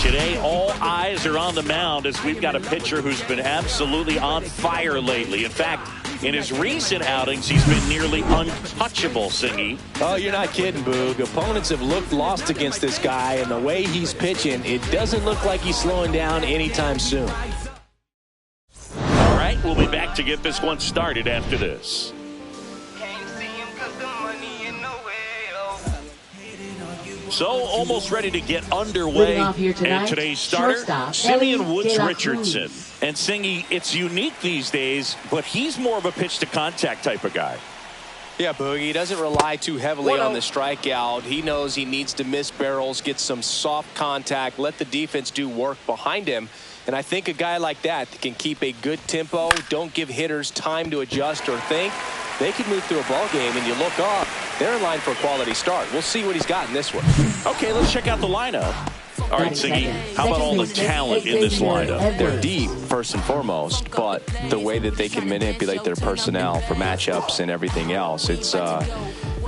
Today, all eyes are on the mound as we've got a pitcher who's been absolutely on fire lately. In fact, in his recent outings, he's been nearly untouchable, Singy. Oh, you're not kidding, Boog. Opponents have looked lost against this guy, and the way he's pitching, it doesn't look like he's slowing down anytime soon. All right, we'll be back to get this one started after this. So, almost ready to get underway. And today's starter, Simeon Woods Richardson. And Singy, it's unique these days, but he's more of a pitch-to-contact type of guy. Yeah, Boogie, he doesn't rely too heavily on the strikeout. He knows he needs to miss barrels, get some soft contact, let the defense do work behind him. And I think a guy like that can keep a good tempo, don't give hitters time to adjust or think. They could move through a ball game, and you look up, they're in line for a quality start. We'll see what he's got in this one. Okay, let's check out the lineup. All right, Siggy, how about all the talent in this lineup? They're deep, first and foremost, but the way that they can manipulate their personnel for matchups and everything else, it's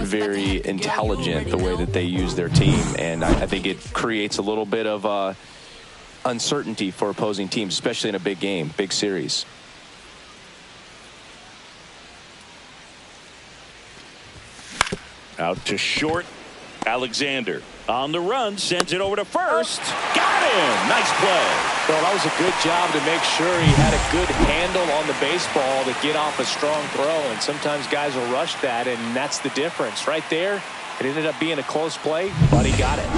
very intelligent the way that they use their team, and I think it creates a little bit of uncertainty for opposing teams, especially in a big game, big series. Out to short, Alexander. On the run, sends it over to first. Got him! Nice play. Well, that was a good job to make sure he had a good handle on the baseball to get off a strong throw, and sometimes guys will rush that, and that's the difference. Right there, it ended up being a close play, but he got it.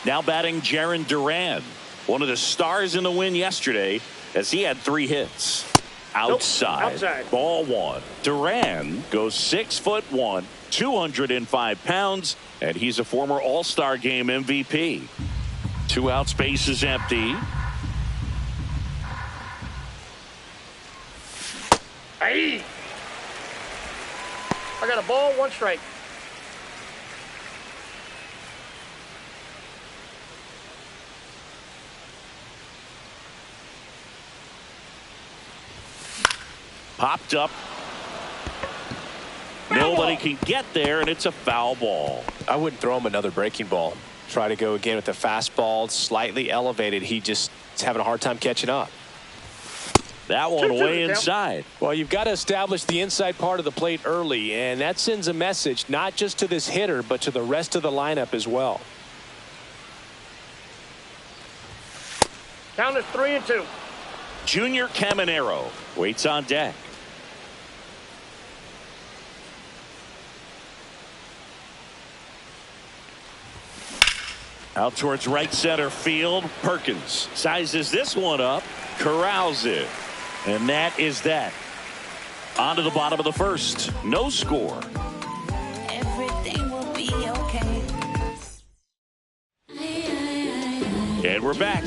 Now batting Jarren Duran, one of the stars in the win yesterday, as he had 3 hits. Outside. Ball one. Duran goes 6'1", 205 pounds, and he's a former All-Star Game MVP. 2 outs, base is empty. Hey! I got a ball, 1 strike. Popped up. Nobody can get there, and it's a foul ball. I wouldn't throw him another breaking ball. Try to go again with the fastball, slightly elevated. He just is having a hard time catching up. That one way inside. Well, you've got to establish the inside part of the plate early, and that sends a message not just to this hitter, but to the rest of the lineup as well. Count is 3-2. Junior Caminero waits on deck. Out towards right center field. Perkins sizes this one up, corrals it, and that is that. On to the bottom of the first. No score. Everything will be okay. And we're back.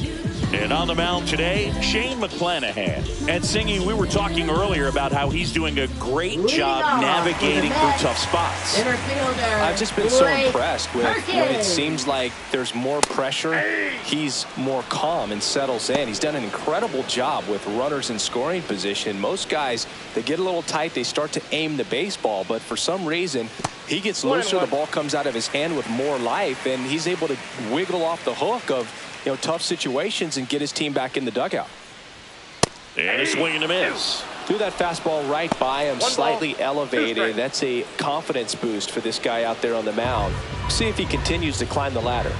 And on the mound today, Shane McClanahan. And Singy, we were talking earlier about how he's doing a great job navigating through tough spots. I've just been so impressed with when it seems like there's more pressure, he's more calm and settles in. He's done an incredible job with runners in scoring position. Most guys, they get a little tight, they start to aim the baseball, but for some reason, he gets looser, the ball comes out of his hand with more life, and he's able to wiggle off the hook of tough situations and get his team back in the dugout. And a swing and a miss. Threw that fastball right by him, slightly elevated. That's a confidence boost for this guy out there on the mound. See if he continues to climb the ladder.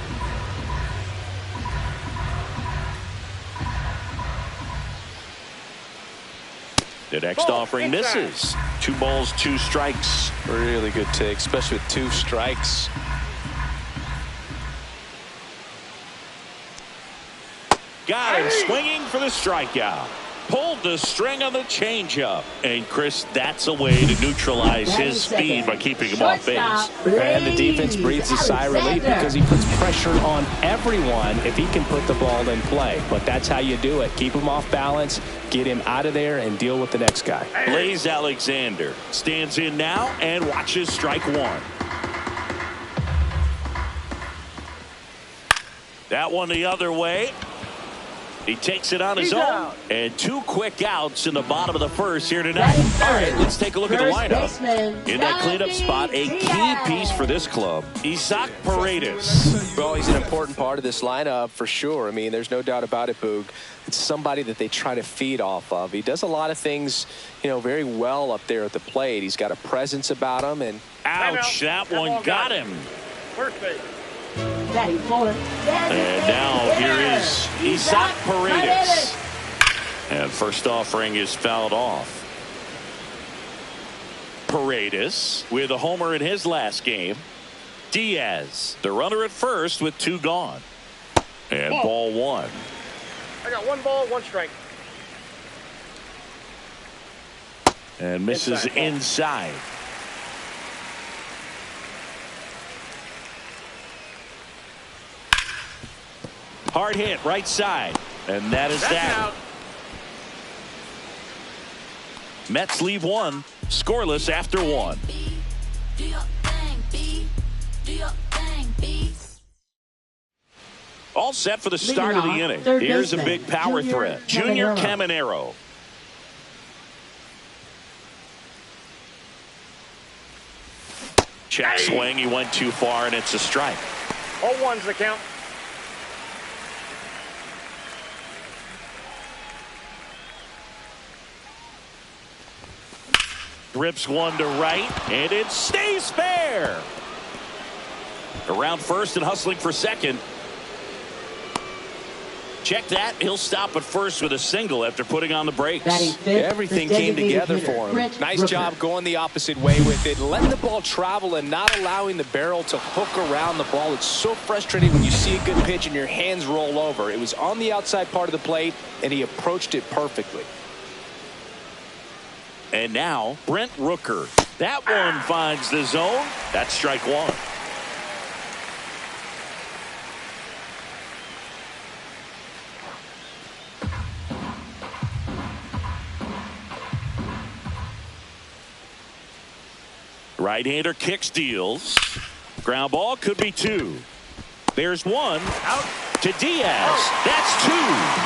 The next offering misses. 2 balls, 2 strikes. Really good take, especially with 2 strikes. Got him swinging for the strikeout. Pulled the string on the changeup. And Chris, that's a way to neutralize his speed by keeping him off base. And the defense breathes a sigh of relief because he puts pressure on everyone if he can put the ball in play. But that's how you do it. Keep him off balance, get him out of there, and deal with the next guy. Blaze Alexander stands in now and watches strike 1. That one the other way. He takes it on his own. Out. And 2 quick outs in the bottom of the first here tonight. All right, let's take a look at the lineup. In that cleanup spot, a key piece for this club, Isaac Paredes. Well, he's an important part of this lineup for sure. I mean, there's no doubt about it, Boog. It's somebody that they try to feed off of. He does a lot of things, you know, very well up there at the plate. He's got a presence about him. And ouch, that one got him. First base. And now here is Isaac Paredes. And first offering is fouled off. Paredes with a homer in his last game. Diaz, the runner at first with 2 gone. And ball 1. I got 1 ball, 1 strike. And misses inside. Hard hit right side. And that is that. Out. Mets leave 1 scoreless after 1. All set for the start of the inning. Here's a big power threat. Junior Caminero. Check swing. He went too far, and it's a strike. 0-1's the count. Rips one to right, and it stays fair. Around first and hustling for second. Check that. He'll stop at first with a single after putting on the brakes. Everything came together for him. Nice job going the opposite way with it, letting the ball travel and not allowing the barrel to hook around the ball. It's so frustrating when you see a good pitch and your hands roll over. It was on the outside part of the plate, and he approached it perfectly. And now Brent Rooker. That one finds the zone. That's strike 1. Right-hander kicks, deals. Ground ball, could be 2. There's 1. Out to Diaz. That's 2.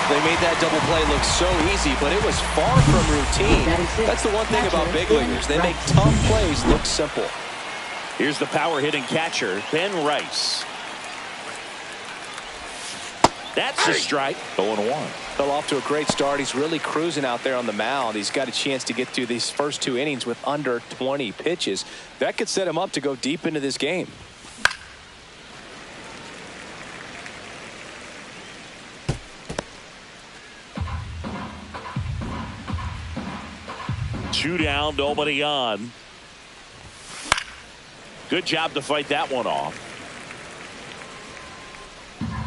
They made that double play look so easy, but it was far from routine. That's the one thing about big leaguers. They make tough plays look simple. Here's the power-hitting catcher, Ben Rice. That's a strike. 0-1. Fell off to a great start. He's really cruising out there on the mound. He's got a chance to get through these first 2 innings with under 20 pitches. That could set him up to go deep into this game. Two down, nobody on. Good job to fight that one off.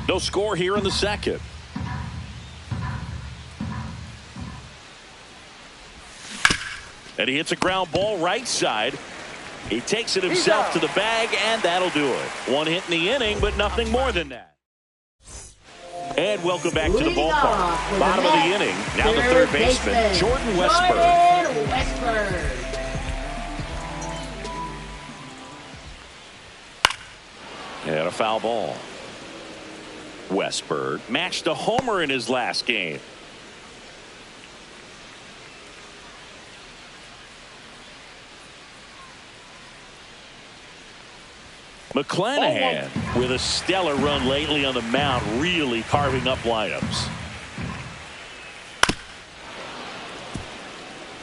No score here in the second. And he hits a ground ball right side. He takes it himself to the bag, and that'll do it. 1 hit in the inning, but nothing more than that. And welcome back to the ballpark. Bottom of the inning. Now the third baseman, Jordan Westburg. And a foul ball. Westburg matched a homer in his last game. McClanahan with a stellar run lately on the mound, really carving up lineups.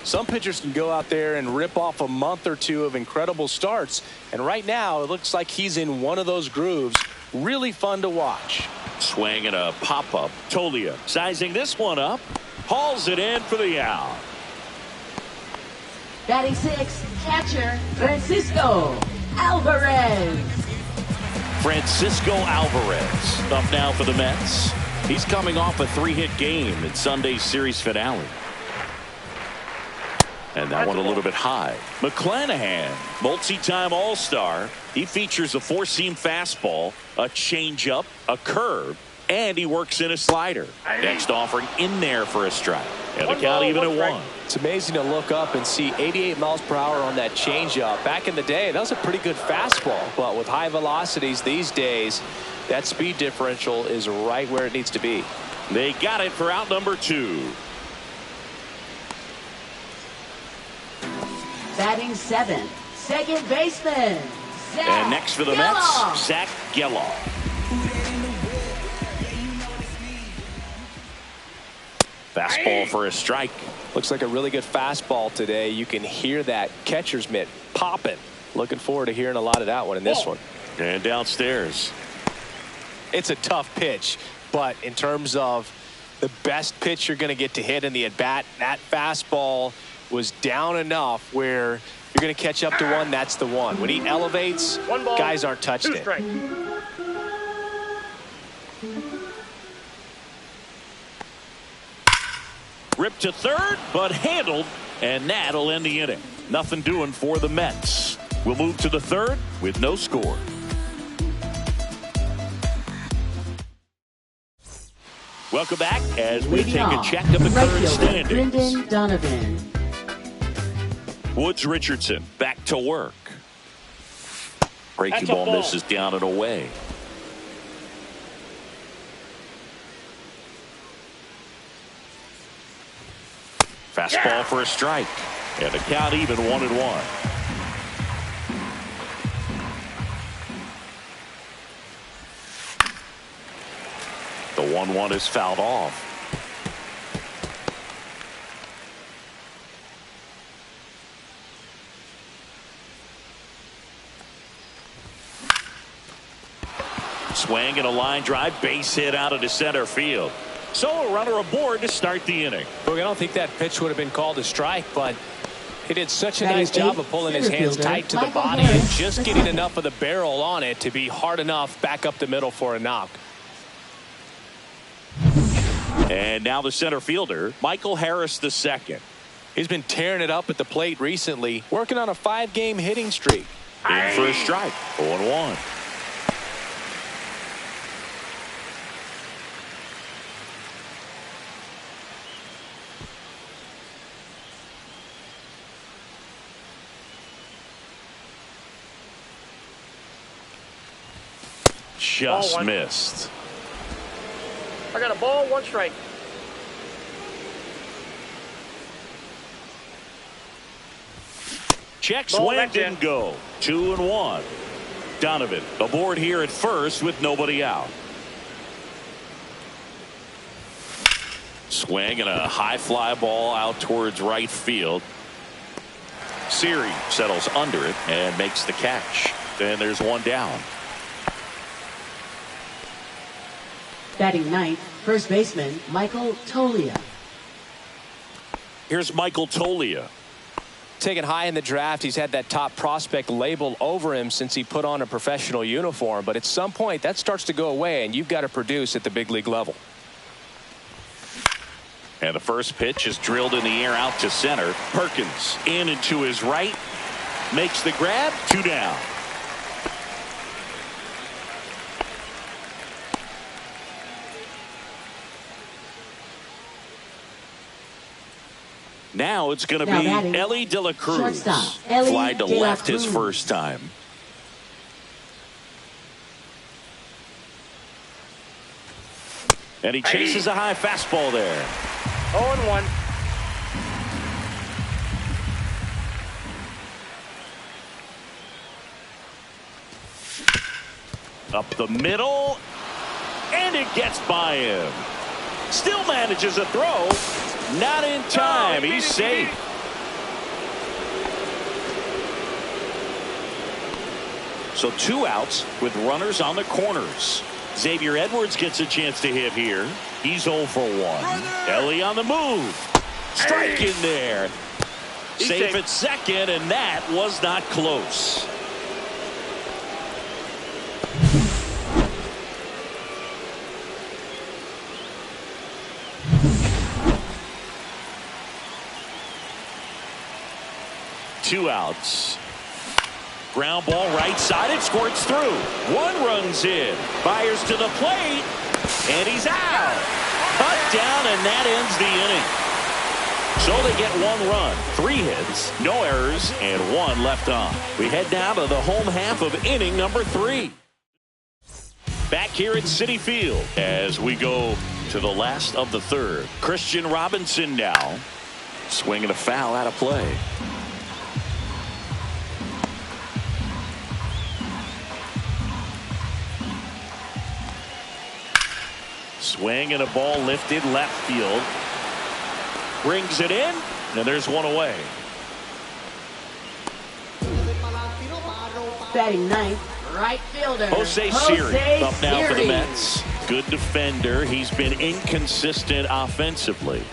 Some pitchers can go out there and rip off a month or 2 of incredible starts, and right now it looks like he's in one of those grooves. Really fun to watch. Swing and a pop-up. Tolia sizing this one up, hauls it in for the out. Batting 6, catcher Francisco Alvarez. Francisco Alvarez up now for the Mets. He's coming off a 3-hit game in Sunday's series finale. And that one a little bit high. McClanahan, multi-time All-Star. He features a 4-seam fastball, a changeup, a curve, and he works in a slider. Next offering in there for a strike. And the count even at 1. It's amazing to look up and see 88 miles per hour on that changeup. Back in the day, that was a pretty good fastball. But with high velocities these days, that speed differential is right where it needs to be. They got it for out number 2. Batting 7th, second baseman, Zach And next for the Geloff. Mets, Zach Geloff. Fastball for a strike. Looks like a really good fastball today. You can hear that catcher's mitt popping. Looking forward to hearing a lot of that one in this one. And downstairs. It's a tough pitch, but in terms of the best pitch you're going to get to hit in the at-bat, that fastball was down enough where you're going to catch up to one. That's the one. When he elevates, guys aren't touching it. Ripped to third, but handled, and that'll end the inning. Nothing doing for the Mets. We'll move to the third with no score. Welcome back as we take a check of the current standings. Brendan Donovan. Woods Richardson back to work. Breaking ball misses down and away. Fastball for a strike. And the count even 1-1. The 1-1 is fouled off. Swing and a line drive, base hit out into center field. So a runner aboard to start the inning. Look, I don't think that pitch would have been called a strike, but he did such a nice job of pulling his hands tight to the body and just getting enough of the barrel on it to be hard enough back up the middle for a knock. And now the center fielder, Michael Harris II. He's been tearing it up at the plate recently, working on a 5-game hitting streak. In for a strike, 0-1. Just missed. I got a ball, 1 strike. Check swing didn't go. 2-1. Donovan aboard here at first with nobody out. Swing and a high fly ball out towards right field. Siri settles under it and makes the catch. And there's one down. Batting 9th, first baseman, Michael Toglia. Here's Michael Toglia. Taken high in the draft, he's had that top prospect label over him since he put on a professional uniform. But at some point, that starts to go away, and you've got to produce at the big league level. And the first pitch is drilled in the air out to center. Perkins in and to his right. Makes the grab. 2 down. Now it's going to be Ellie De La Cruz. Fly to left his first time. And he chases a high fastball there. 0-1. Up the middle. And it gets by him. Still manages a throw. Not in time. He's safe. So 2 outs with runners on the corners. Xavier Edwards gets a chance to hit here. He's 0 for 1. Ellie on the move. Strike in there. Safe at second, and that was not close. Two outs. Ground ball right side. It squirts through. 1 runs in. Byers to the plate. And he's out. Cut down, and that ends the inning. So they get 1 run, 3 hits, no errors, and 1 left on. We head down to the home half of inning number 3. Back here at Citi Field as we go to the last of the third. Christian Robinson now swinging a foul out of play. Swing and a ball lifted left field. Brings it in, and there's one away. Batting ninth, right fielder Jose Siri up now for the Mets. Good defender. He's been inconsistent offensively.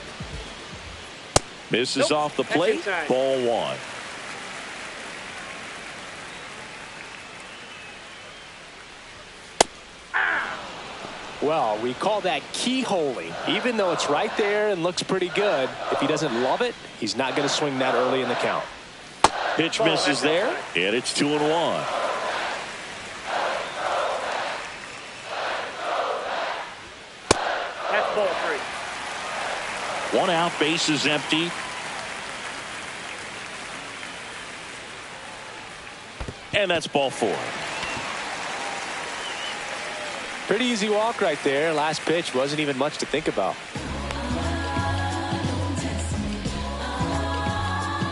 Misses off the plate. Ball one. Well, we call that keyholing. Even though it's right there and looks pretty good, if he doesn't love it, he's not going to swing that early in the count. Pitch misses there, and it's 2-1. That's ball three. One out, bases empty. And that's ball four. Pretty easy walk right there. Last pitch wasn't even much to think about.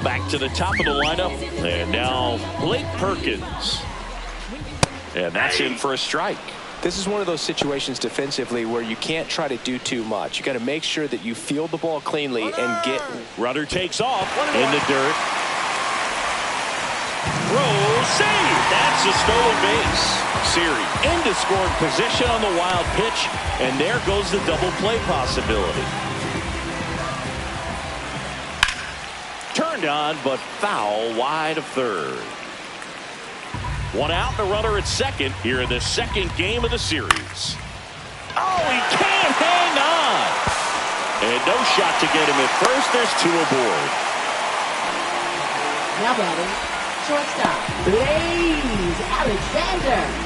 Back to the top of the lineup. And now Blake Perkins. And that's in for a strike. This is one of those situations defensively where you can't try to do too much. You got to make sure that you field the ball cleanly and get. Runner takes off in the dirt. Throw, save. That's a stolen base. Siri into scoring position on the wild pitch, and there goes the double play possibility. Turned on, but foul wide of third. One out, the runner at second here in the second game of the series. Oh, he can't hang on. And no shot to get him at first. There's two aboard. Now batting, shortstop, Blaze Alexander.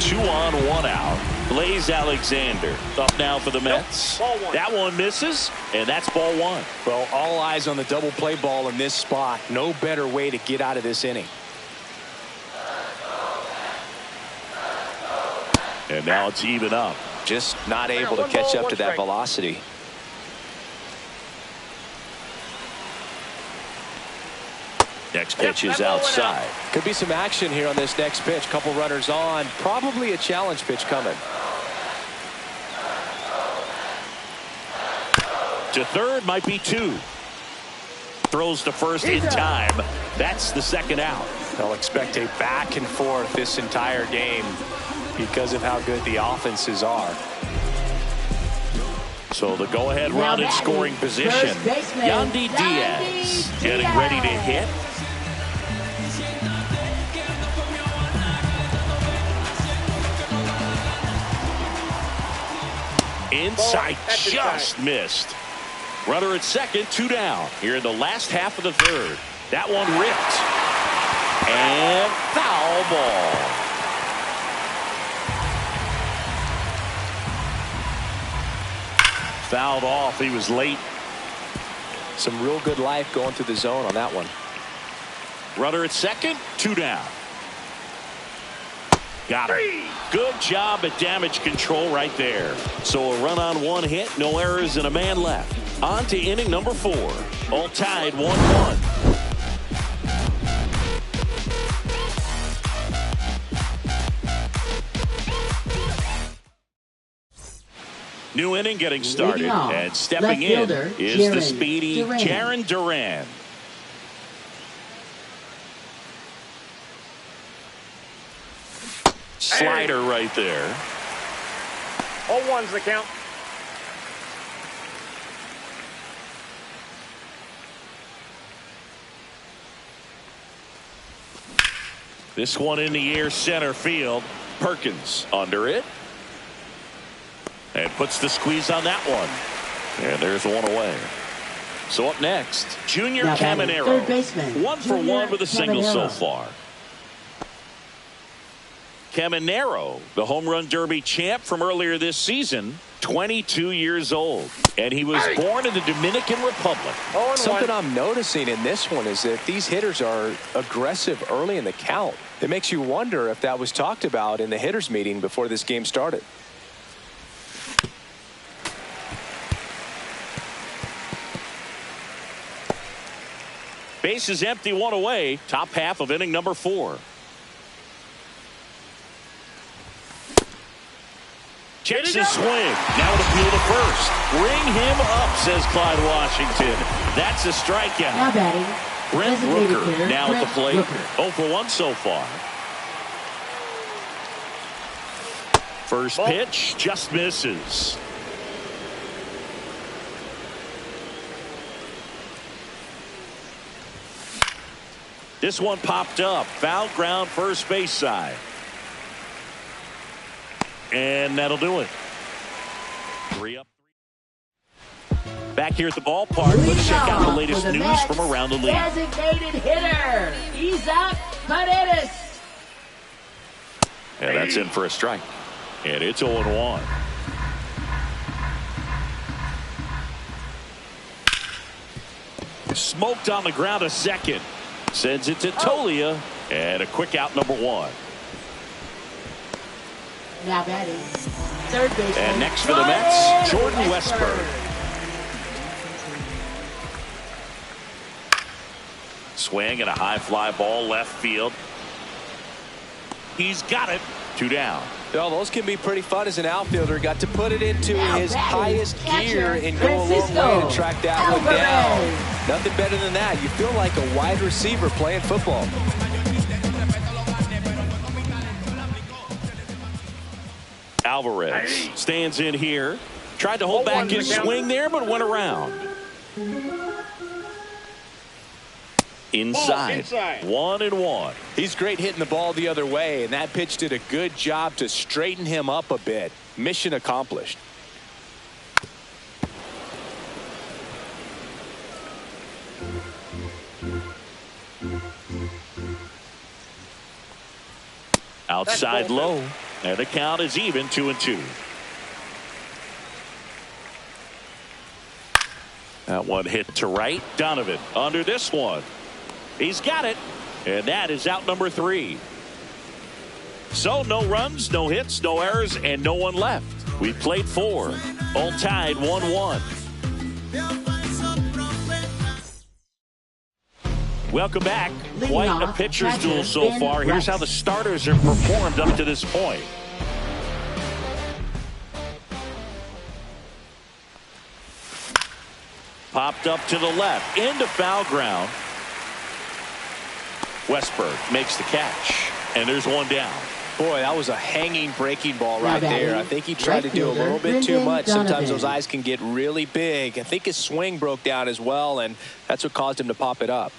2 on, 1 out. Blaze Alexander up now for the Mets. That one misses, and that's ball one. Well, all eyes on the double play ball in this spot. No better way to get out of this inning. And now it's even up. Just not able to catch up to that velocity. Next pitch is outside. Could be some action here on this next pitch. Couple runners on. Probably a challenge pitch coming. To third, might be two. Throws to first in time. That's the second out. They'll expect a back and forth this entire game because of how good the offenses are. So the go-ahead run in scoring position. Yandy Diaz getting ready to hit. Inside, just missed. Runner at second, 2 down. Here in the last half of the third. That one ripped. And foul ball. Fouled off. He was late. Some real good life going through the zone on that one. Runner at second, 2 down. Got him. Good job at damage control right there. So a run on 1 hit, no errors, and a man left. On to inning number 4. All tied 1-1. New inning getting started. And stepping in is the speedy Jarren Duran. Slider right there. 0-1's the count. This one in the air, center field. Perkins under it. And puts the squeeze on that one. And there's one away. So up next, Junior Caminero. 1 for 1 with a single so far. Caminero, the home run derby champ from earlier this season, 22 years old. And he was born in the Dominican Republic. Something I'm noticing in this one is that these hitters are aggressive early in the count. It makes you wonder if that was talked about in the hitters meeting before this game started. Base is empty, one away. Top half of inning number 4. Checks his swing. Now to appeal to first. Ring him up, says Clyde Washington. That's a strikeout. Now batting, Brent designated Rooker hitter, now at the plate. Rooker. 0 for 1 so far. First pitch just misses. This one popped up. Foul ground first base side. And that'll do it. 3 up. Back here at the ballpark, let's check out the latest news from around the league. Designated hitter, Isaac Paredes. And that's in for a strike. And it's 0-1. Smoked on the ground a second. Sends it to Tolia. And a quick out, number 1. Now batting, third baseman. And next for the Mets, Jordan Westburg. Swing and a high fly ball left field. He's got it. 2 down. Well, those can be pretty fun as an outfielder. Got to put it into his highest gear and go a long way to track that one down. Nothing better than that. You feel like a wide receiver playing football. Alvarez stands in here. Tried to hold back his swing there, but went around. Inside. 1-1. He's great hitting the ball the other way, and that pitch did a good job to straighten him up a bit. Mission accomplished. Outside low, and the count is even 2-2. That one hit to right. Donovan under this one. He's got it, and that is out number 3. So no runs, no hits, no errors, and no one left. We played 4. All tied 1-1. Welcome back. Quite a pitcher's duel so far. Here's how the starters have performed up to this point. Popped up to the left, into foul ground. Westburg makes the catch, and there's one down. Boy, that was a hanging breaking ball right there. I think he tried to do a little bit too much. Sometimes those eyes can get really big. I think his swing broke down as well, and that's what caused him to pop it up.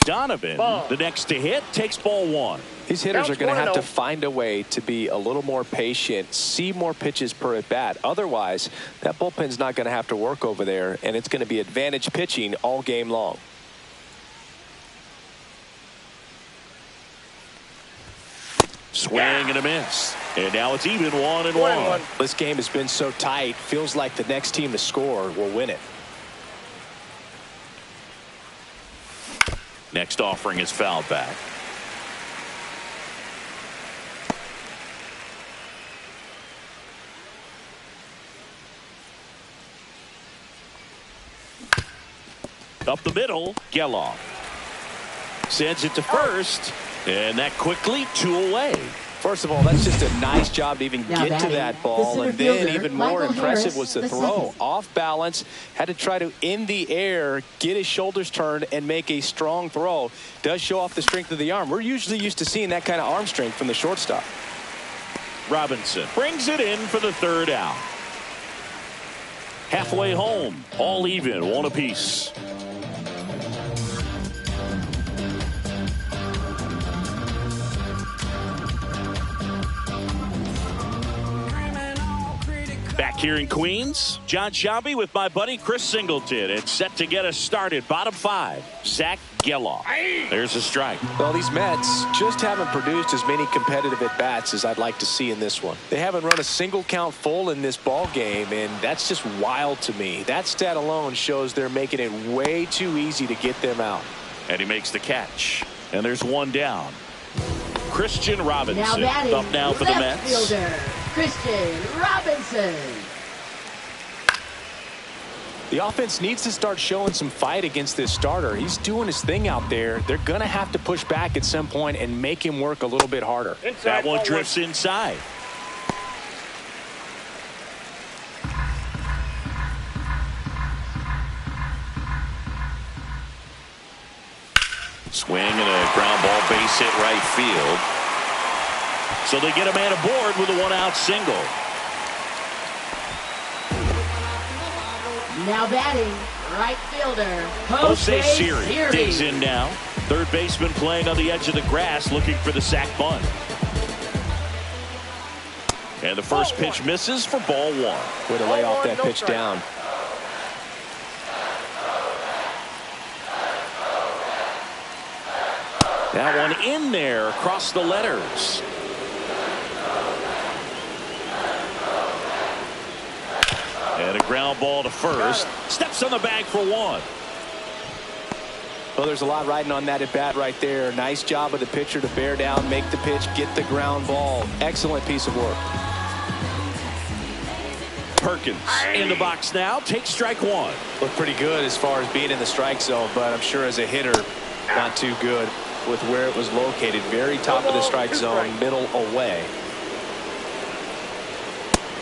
Donovan, the next to hit, takes ball 1. These hitters are going to have to find a way to be a little more patient, see more pitches per at bat. Otherwise, that bullpen's not going to have to work over there, and it's going to be advantage pitching all game long. Swing and a miss. And now it's even 1-1. This game has been so tight. Feels like the next team to score will win it. Next offering is fouled back. Up the middle, Geloff sends it to first, and that quickly 2 away. First of all, that's just a nice job to even get to that ball, and then even more impressive was the throw. Off balance, had to try to in the air, get his shoulders turned, and make a strong throw. Does show off the strength of the arm. We're usually used to seeing that kind of arm strength from the shortstop. Robinson brings it in for the 3rd out. Halfway home, all even, 1 apiece. Back here in Queens, John Shelby with my buddy Chris Singleton. It's set to get us started. Bottom 5, Zach Geloff. There's a strike. Well, these Mets just haven't produced as many competitive at-bats as I'd like to see in this one. They haven't run a single count full in this ball game, and that's just wild to me. That stat alone shows they're making it way too easy to get them out. And he makes the catch. And there's 1 down. Christian Robinson now up now for the Mets. Fielder, Christian Robinson. The offense needs to start showing some fight against this starter. He's doing his thing out there. They're going to have to push back at some point and make him work a little bit harder. That one drifts inside. Swing and a ground ball, base hit right field. So they get a man aboard with a one-out single. Now batting, right fielder, Jose Siri digs in now. Third baseman playing on the edge of the grass looking for the sac bunt. And the first pitch misses for ball one. Way to lay off that pitch down. That one in there across the letters. And a ground ball to first. Steps on the bag for one. Well, there's a lot riding on that at bat right there. Nice job of the pitcher to bear down, make the pitch, get the ground ball. Excellent piece of work. Perkins in the box now. Takes strike one. Looked pretty good as far as being in the strike zone, but I'm sure as a hitter, not too good with where it was located. Very top of the strike zone, middle away.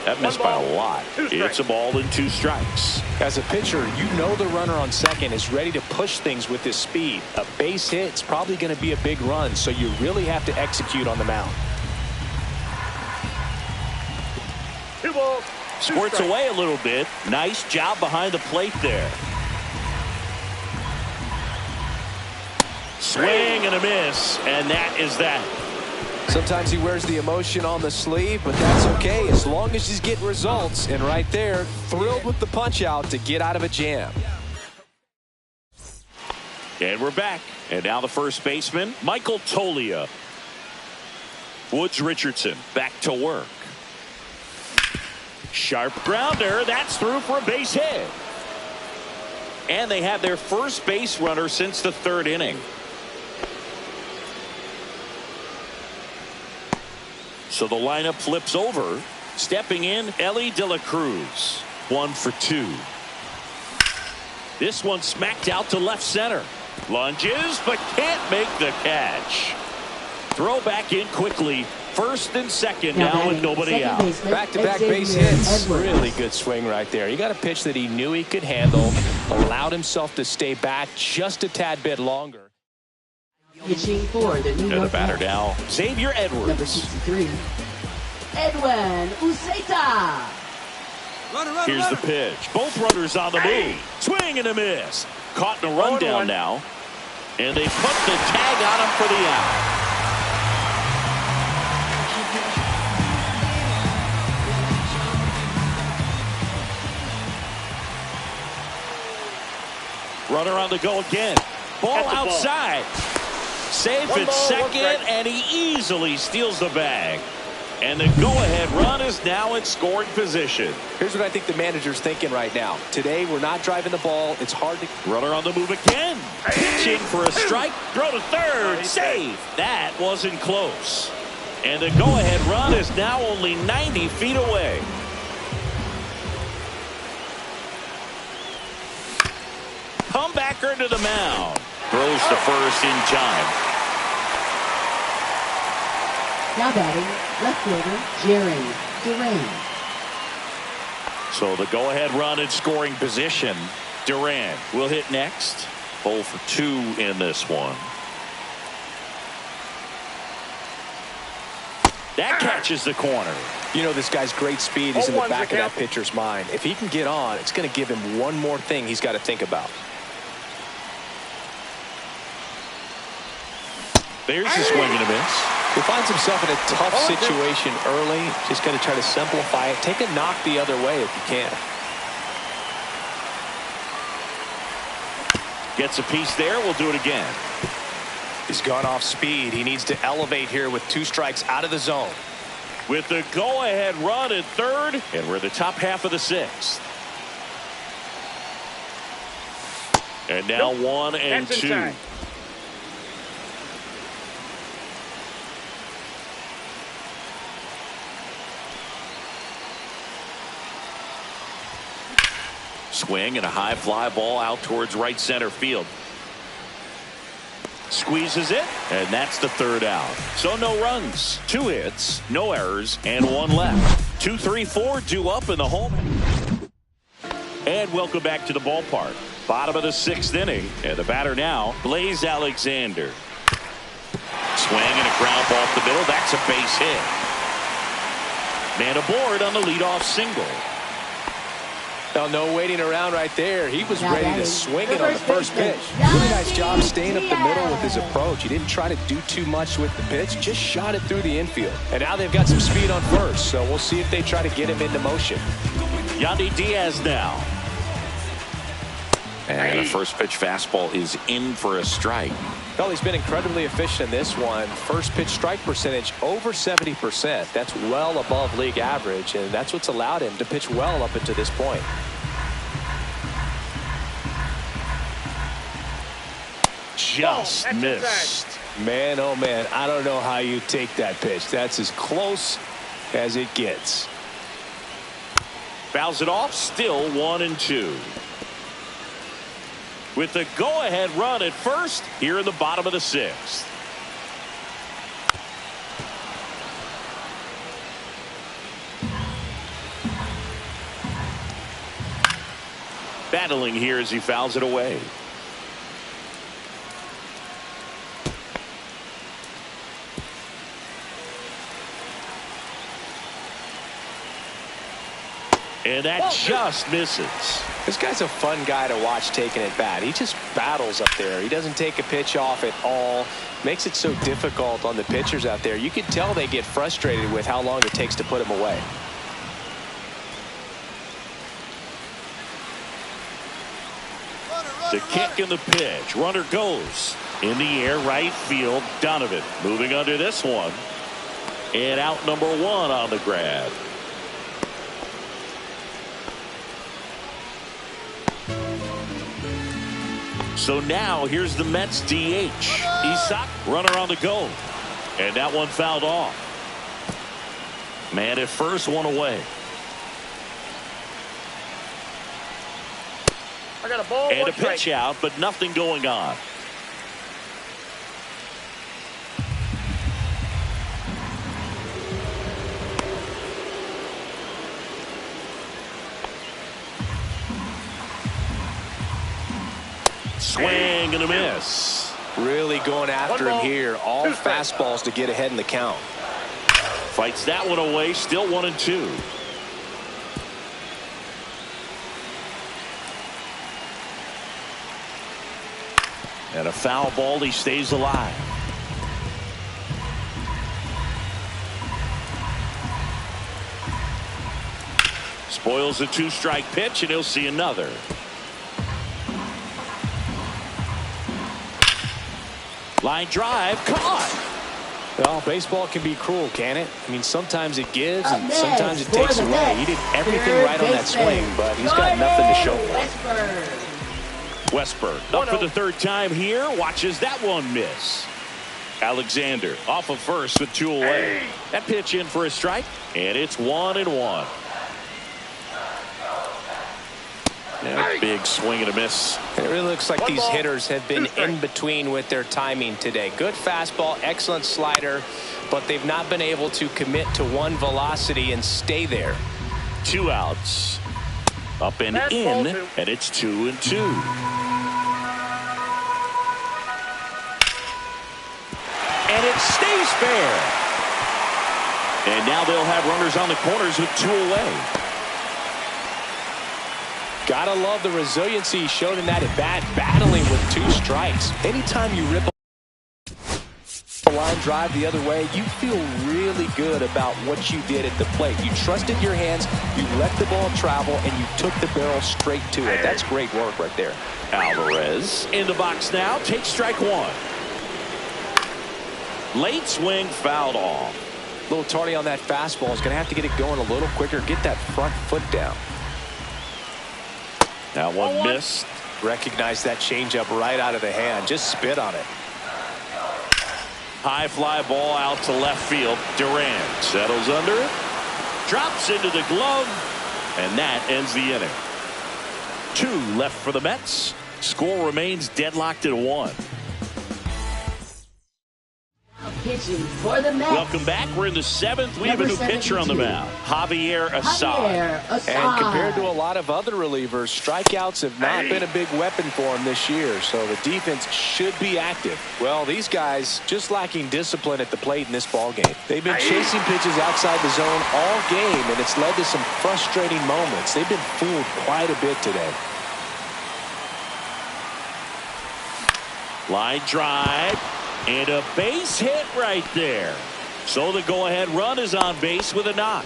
That missed by a lot. It's a ball and 2 strikes. As a pitcher, you know the runner on second is ready to push things with his speed. A base hit's probably going to be a big run, so you really have to execute on the mound. 2 balls. Squirts away a little bit. Nice job behind the plate there. Swing and a miss, and that is that. Sometimes he wears the emotion on the sleeve, but that's okay as long as he's getting results. And right there, thrilled with the punch out to get out of a jam. And we're back. And now the first baseman, Michael Toglia. Woods Richardson back to work. Sharp grounder. That's through for a base hit. And they have their first base runner since the 3rd inning. So the lineup flips over. Stepping in, Ellie De La Cruz. 1 for 2. This one smacked out to left center. Lunges, but can't make the catch. Throw back in quickly. First and second now with nobody out. Back-to-back base hits. Really good swing right there. He got a pitch that he knew he could handle. Allowed himself to stay back just a tad bit longer. Pitching for the New York batter now, Xavier Edwards. Number 63, Edwin Uceta. Here's the pitch. Both runners on the move. Swing and a miss. Caught in a rundown now. And they put the tag on him for the out. Runner on the go again. Ball outside. Safe at second, and he easily steals the bag. And the go-ahead run is now in scoring position. Here's what I think the manager's thinking right now. Today, we're not driving the ball. It's hard to... Runner on the move again. Pitching for a strike. Throw to third. Save. That wasn't close. And the go-ahead run is now only 90 feet away. Comebacker to the mound. Throws to first in time. Now batting, left fielder, Jerry Duran. So the go-ahead run in scoring position. Duran will hit next. 0 for 2 in this one. That catches the corner. You know, this guy's great speed is in the back of that pitcher's mind. If he can get on, it's going to give him one more thing he's got to think about. There's a swing and a miss. He finds himself in a tough situation early. Just got to try to simplify it. Take a knock the other way if you can. Gets a piece there. We'll do it again. He's gone off speed. He needs to elevate here with 2 strikes out of the zone. With the go-ahead run at third, and we're in the top half of the 6th. And now 1 and 2. Swing and a high fly ball out towards right center field. Squeezes it, and that's the third out. So no runs, 2 hits, no errors, and 1 left. 2, 3, 4 due up in the home. And welcome back to the ballpark. Bottom of the 6th inning, and the batter now, Blaze Alexander. Swing and a ground ball up the middle. That's a base hit. Man aboard on the leadoff single. Well, no waiting around right there. He was ready to swing it on the first pitch. Really nice job staying up the middle with his approach. He didn't try to do too much with the pitch, just shot it through the infield. And now they've got some speed on first, so we'll see if they try to get him into motion. Yandy Diaz now. And a first pitch fastball is in for a strike. Well, he's been incredibly efficient in this one. First pitch strike percentage over 70%. That's well above league average, and that's what's allowed him to pitch well up until this point. Just missed. Man, oh man, I don't know how you take that pitch. That's as close as it gets. Fouls it off, still 1-2. With the go-ahead run at first here in the bottom of the 6th. Battling here as he fouls it away. And that just misses. This guy's a fun guy to watch taking at bat. He just battles up there. He doesn't take a pitch off at all. Makes it so difficult on the pitchers out there. You can tell they get frustrated with how long it takes to put him away. The kick and the pitch. Runner goes in the air, right field. Donovan moving under this one. And out number 1 on the grab. So now here's the Mets DH. Isak, runner on the go. And that one fouled off. Man at first, 1 away. I got a ball, and a pitch out, but nothing going on. Swing and a miss. Really going after him here. All fastballs to get ahead in the count. Fights that one away. Still 1-2. And a foul ball. He stays alive. Spoils a 2-strike pitch, and he'll see another. Line drive, caught. Well, baseball can be cruel, can it? I mean, sometimes it gives and sometimes it takes away. He did everything right on that swing, but he's got nothing to show for it. Westberg up for the 3rd time here. Watches that one miss. Alexander off of first with 2 away. That pitch in for a strike, and it's 1-1. Yeah, big swing and a miss. It really looks like these hitters have been in between with their timing today. Good fastball, excellent slider, but they've not been able to commit to one velocity and stay there. 2 outs. Up and in, and it's 2-2. And it stays fair. And now they'll have runners on the corners with 2 away. Gotta love the resiliency he showed in that at bat, battling with 2 strikes. Anytime you rip a line drive the other way, you feel really good about what you did at the plate. You trusted your hands, you let the ball travel, and you took the barrel straight to it. That's great work right there. Alvarez in the box now, takes strike 1. Late swing, fouled off. A little tardy on that fastball. Is going to have to get it going a little quicker, get that front foot down. That one missed. Recognize that changeup right out of the hand. Just spit on it. High fly ball out to left field. Durant settles under it. Drops into the glove. And that ends the inning. 2 left for the Mets. Score remains deadlocked at 1. Pitching for the Mets. Welcome back. We're in the 7th. We have a new pitcher on the mound, Javier Assad. And compared to a lot of other relievers, strikeouts have not been a big weapon for him this year, so the defense should be active. Well, these guys just lacking discipline at the plate in this ball game. They've been chasing pitches outside the zone all game, and it's led to some frustrating moments. They've been fooled quite a bit today. Line drive. And a base hit right there. So the go-ahead run is on base with a knock.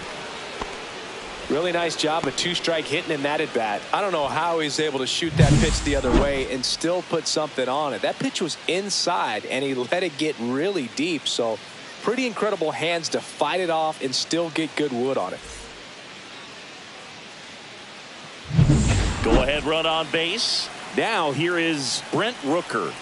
Really nice job of 2-strike hitting in that at-bat. I don't know how he's able to shoot that pitch the other way and still put something on it. That pitch was inside, and he let it get really deep. So pretty incredible hands to fight it off and still get good wood on it. Go-ahead run on base. Now here is Brent Rooker.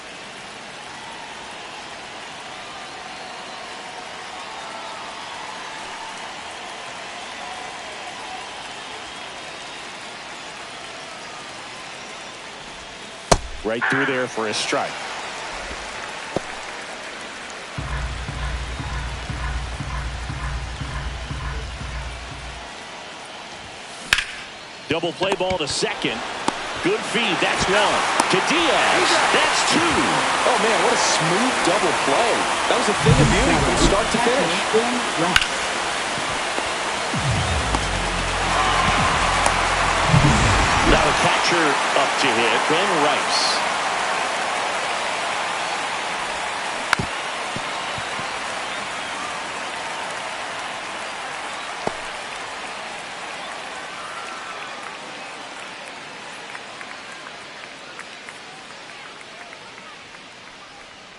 Right through there for a strike. Double play ball to second. Good feed. That's 1. To Diaz. That's 2. Oh, man, what a smooth double play. That was a thing of beauty from start to finish. Now a catcher up to hit, Ben Rice.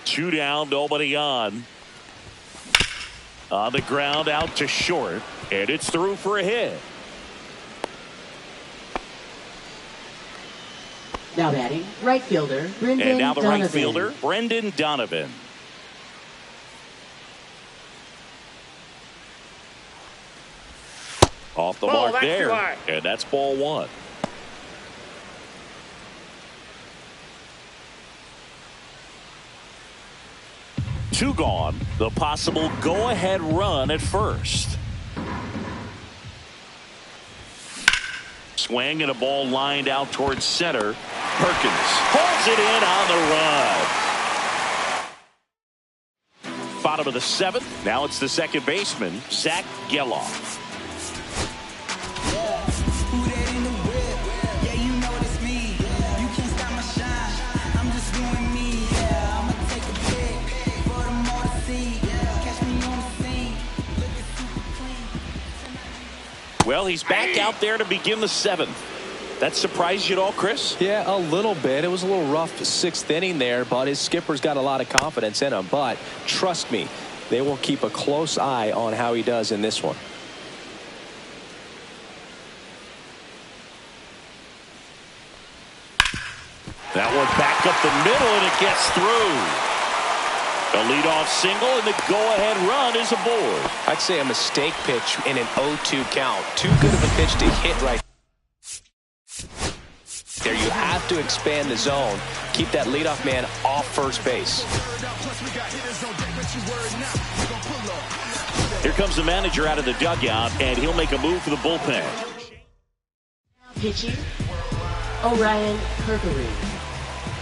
Two down, nobody on. On the ground, out to short, and it's through for a hit. Now batting, right fielder, Brendan And now the Donovan. right fielder, Brendan Donovan. Off the mark there, and that's ball 1. Two gone. The possible go-ahead run at first. Swing and a ball lined out towards center. Perkins holds it in on the run. Bottom of the 7th. Now it's the second baseman, Zach Geloff. Well, he's back out there to begin the 7th. That surprised you at all, Chris? Yeah, a little bit. It was a little rough 6th inning there, but his skipper's got a lot of confidence in him. But trust me, they will keep a close eye on how he does in this one. That one back up the middle, and it gets through. A leadoff single, and the go-ahead run is aboard. I'd say a mistake pitch in an 0-2 count. Too good of a pitch to hit right there. You have to expand the zone. Keep that leadoff man off first base. Here comes the manager out of the dugout, and he'll make a move for the bullpen. Pitching, Orion Kirkering.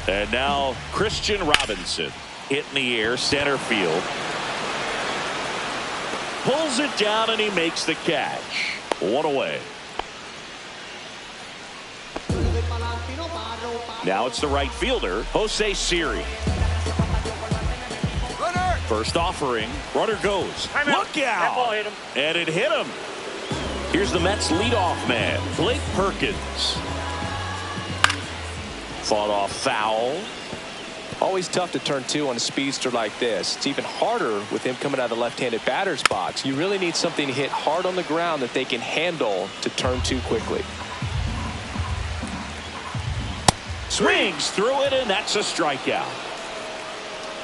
And now Christian Robinson. Hit in the air, center field. Pulls it down, and he makes the catch. One away. Now it's the right fielder, Jose Siri. First offering. Runner goes. Look out! That ball hit him. And it hit him. Here's the Mets leadoff man, Blake Perkins. Fought off foul. Always tough to turn 2 on a speedster like this. It's even harder with him coming out of the left-handed batter's box. You really need something to hit hard on the ground that they can handle to turn 2 quickly. Swings through it, and that's a strikeout.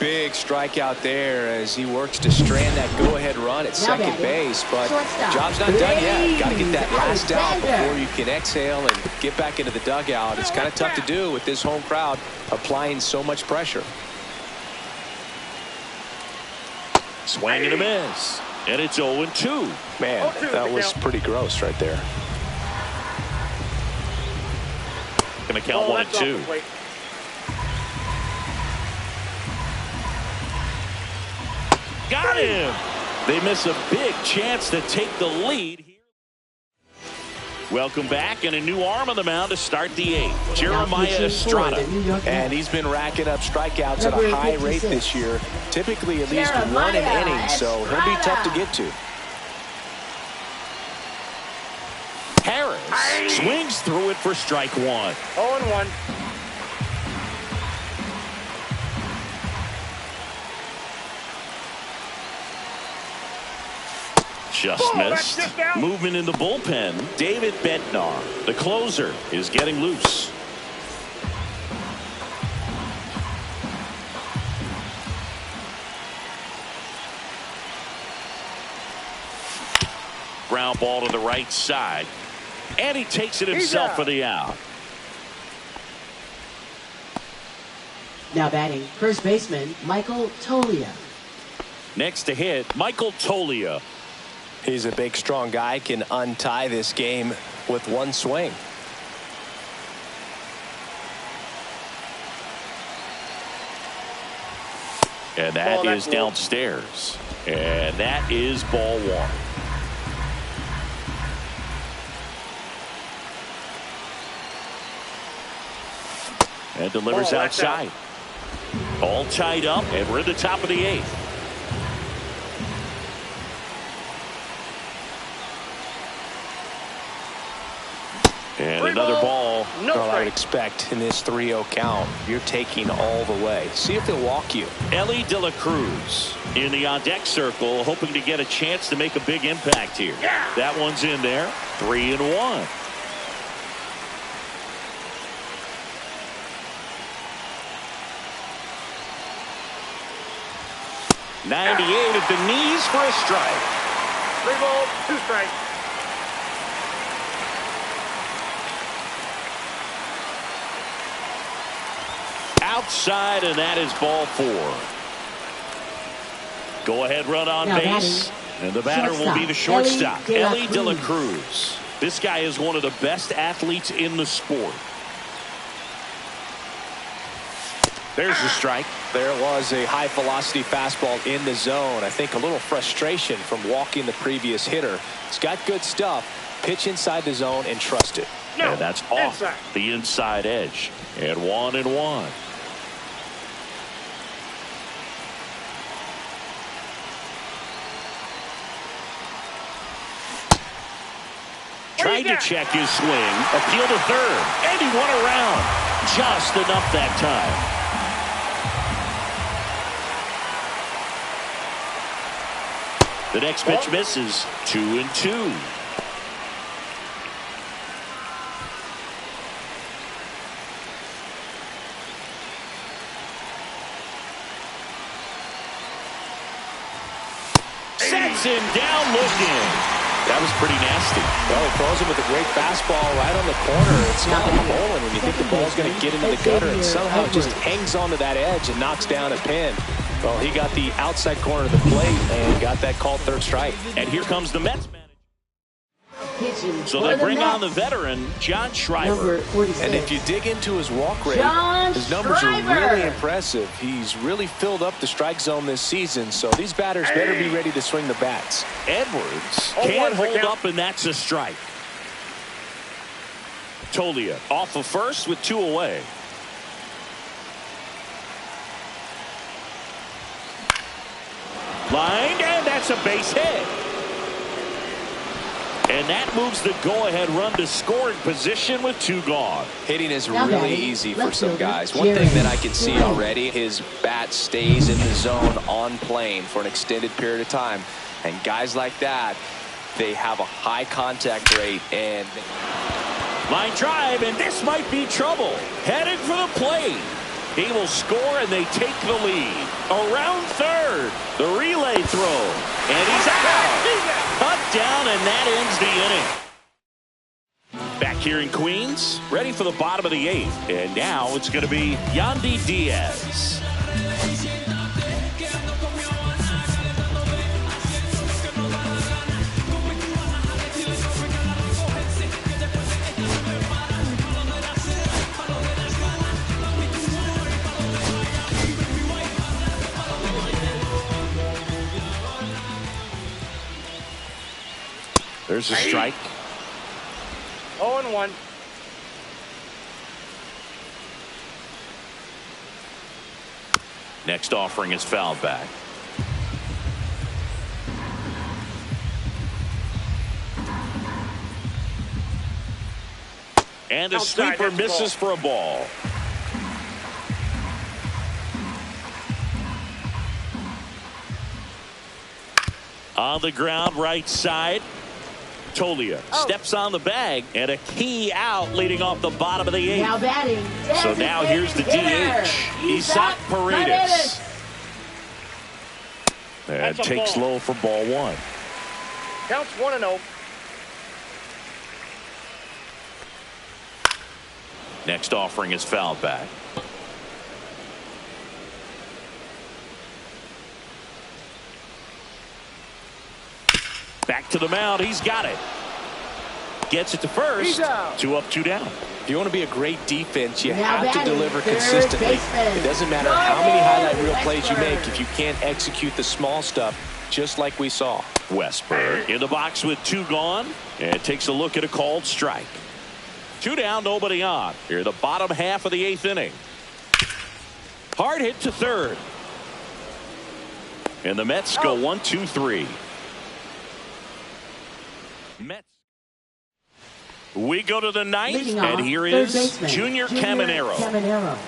Big strikeout there as he works to strand that go-ahead run at second base. But job's not done yet. Got to get that last out before you can exhale and get back into the dugout. It's kind of tough to do with this home crowd applying so much pressure. Swing and a miss. And it's 0-2. Man, that was pretty gross right there. Going to count 1-2. Got him. They miss a big chance to take the lead here. Welcome back, and a new arm on the mound to start the 8th. Jeremiah Estrada. And he's been racking up strikeouts at a high rate this year. Typically at least one an inning, so he'll be tough to get to. Harris swings through it for strike 1. 0-1. Just missed. Movement in the bullpen. David Bednar, the closer, is getting loose. Ground ball to the right side. And he takes it himself for the out. Now batting, first baseman Michael Tolia. Next to hit, Michael Tolia. He's a big, strong guy, can untie this game with one swing. And that is downstairs. And that is ball 1. And delivers outside. All tied up, and we're at the top of the 8th. And another ball. I would expect in this 3-0 count, you're taking all the way. See if they'll walk you. Ellie De La Cruz in the on-deck circle, hoping to get a chance to make a big impact here. That one's in there. 3-1. .98 at the knees for a strike. 3 balls, 2 strikes. Outside, and that is ball 4. Go ahead run on base. And the batter will be the shortstop, Ellie De La Cruz. This guy is one of the best athletes in the sport. There's the strike. There was a high velocity fastball in the zone. I think a little frustration from walking the previous hitter. He's got good stuff. Pitch inside the zone and trust it. And that's off the inside edge. And 1-1. Tried to check his swing. Appeal to third. And he won around. Just enough that time. The next pitch misses. 2-2. Sets him down looking. That was pretty nasty. Well, he throws him with a great fastball right on the corner. It's not like bowling when you think the ball's going to get into the gutter, and somehow it just hangs onto that edge and knocks down a pin. Well, he got the outside corner of the plate and got that called third strike. And here comes the Mets manager. So they bring on the veteran, John Schreiber. And if you dig into his walk rate, his numbers are really impressive. He's really filled up the strike zone this season, so these batters better be ready to swing the bats. Edwards can't hold up, and that's a strike. Tolia off of first with 2 away. Lined, and that's a base hit. And that moves the go-ahead run to scoring position with 2 gone. Hitting is really easy for some guys. One thing that I can see already, his bat stays in the zone on plane for an extended period of time. And guys like that, they have a high contact rate. And line drive, and this might be trouble. Headed for the plate. He will score, and they take the lead. Around third. The relay throw. And he's out. Cut down, and that ends the inning. Back here in Queens, ready for the bottom of the 8th. And now it's going to be Yandy Diaz. There's a strike. 0-1. Next offering is fouled back. And the sweeper misses for a ball. On the ground, right side. Tolia steps on the bag, and a key out leading off the bottom of the 8th. Now batting. So now here's the DH, Isaac Paredes. And takes low for ball 1. Counts 1-0. Next offering is fouled back. Back to the mound. He's got it. Gets it to first. 2 up, 2 down. If you want to be a great defense, you Now have to batting, deliver third consistently. baseman. It doesn't matter how many highlight reel plays you make if you can't execute the small stuff, just like we saw. Westberg in the box with 2 gone, and takes a look at a called strike. 2 down, nobody on. Here, the bottom half of the 8th inning. Hard hit to third. And the Mets go 1-2-3. Mets. We go to the 9th, and here is Junior Caminero.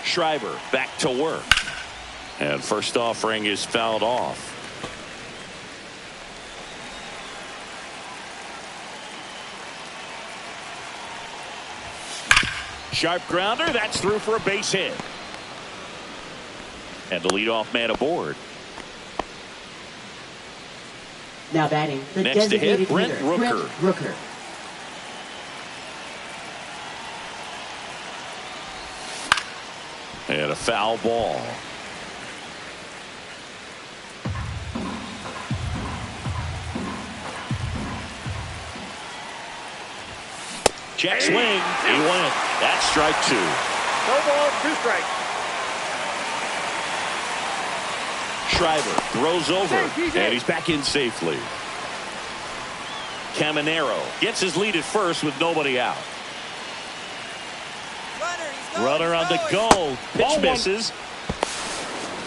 Schreiber back to work. And first offering is fouled off. Sharp grounder. That's through for a base hit. And the leadoff man aboard. Now batting. The next to hit, Brent Rooker. Rooker. And a foul ball. Check swing. He went. That's strike 2. No ball, 2 strikes. Schreiber throws over, and he's back in safely. Caminero gets his lead at first with nobody out. Runner on the go. Pitch misses.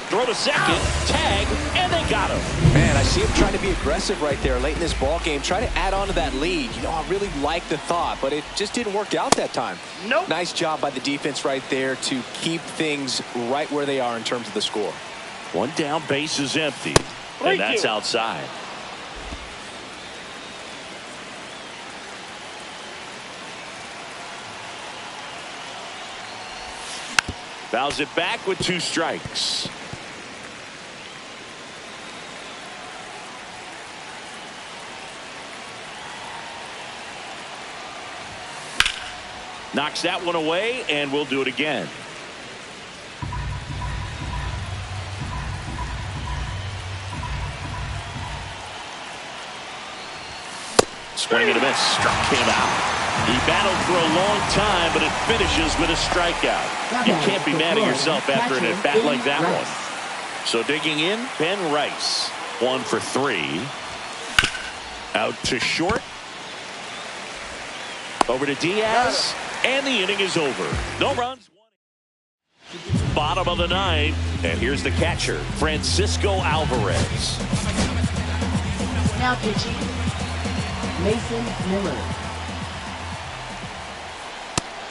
Throw to second. Tag, and they got him. Man, I see him trying to be aggressive right there late in this ball game. Try to add on to that lead. You know, I really like the thought, but it just didn't work out that time. Nope. Nice job by the defense right there to keep things right where they are in terms of the score. 1 down, base is empty. And that's outside. Fouls it back with 2 strikes. Knocks that one away, and we'll do it again. Swing and a miss. Struck him out. He battled for a long time, but it finishes with a strikeout. You can't be mad at yourself after an at-bat like that one. So digging in, Ben Rice. 1 for 3. Out to short. Over to Diaz. And the inning is over. No runs. bottom of the ninth. And here's the catcher, Francisco Alvarez. Now pitching, Mason Miller.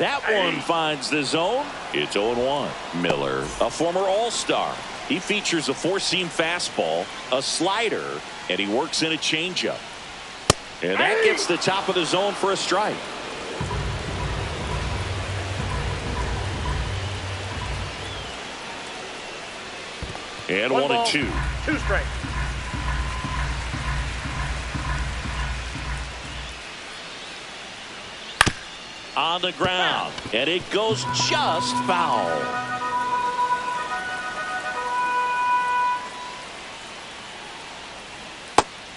That one finds the zone. It's 0-1. Miller, a former All-Star. He features a four-seam fastball, a slider, and he works in a changeup. And that gets the top of the zone for a strike. And 1-2. 2 strikes. On the ground, and it goes just foul.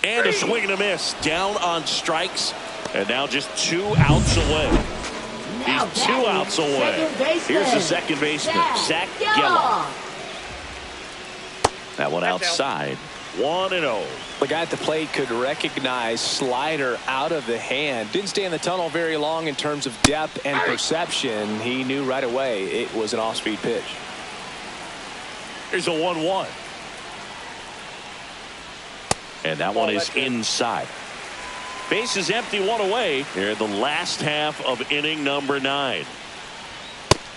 And a swing and a miss, down on strikes, and now just 2 outs away. He's 2 outs away. Here's the second baseman, Zach Geloff. That one outside. 1-0. The guy at the plate could recognize slider out of the hand. Didn't stay in the tunnel very long in terms of depth and perception. He knew right away it was an off-speed pitch. Here's a 1-1. And that one is inside. Base is empty, 1 away. Here in the last half of inning number 9.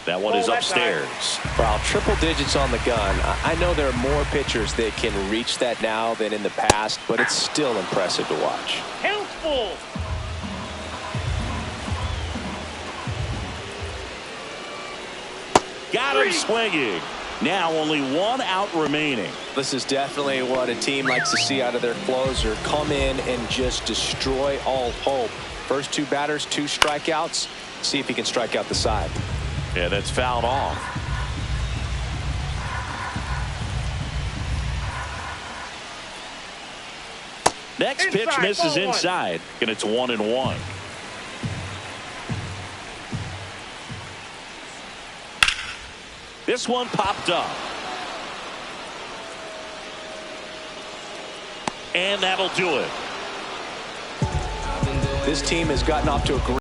That one is upstairs. Well, triple digits on the gun. I know there are more pitchers that can reach that now than in the past, but it's still impressive to watch. Count's full. Got him swinging. Now only 1 out remaining. This is definitely what a team likes to see out of their closer. Come in and just destroy all hope. First 2 batters, 2 strikeouts. See if he can strike out the side. Yeah, that's fouled off. Next pitch misses inside, and it's 1-1. This one popped up. And that'll do it. This team has gotten off to a great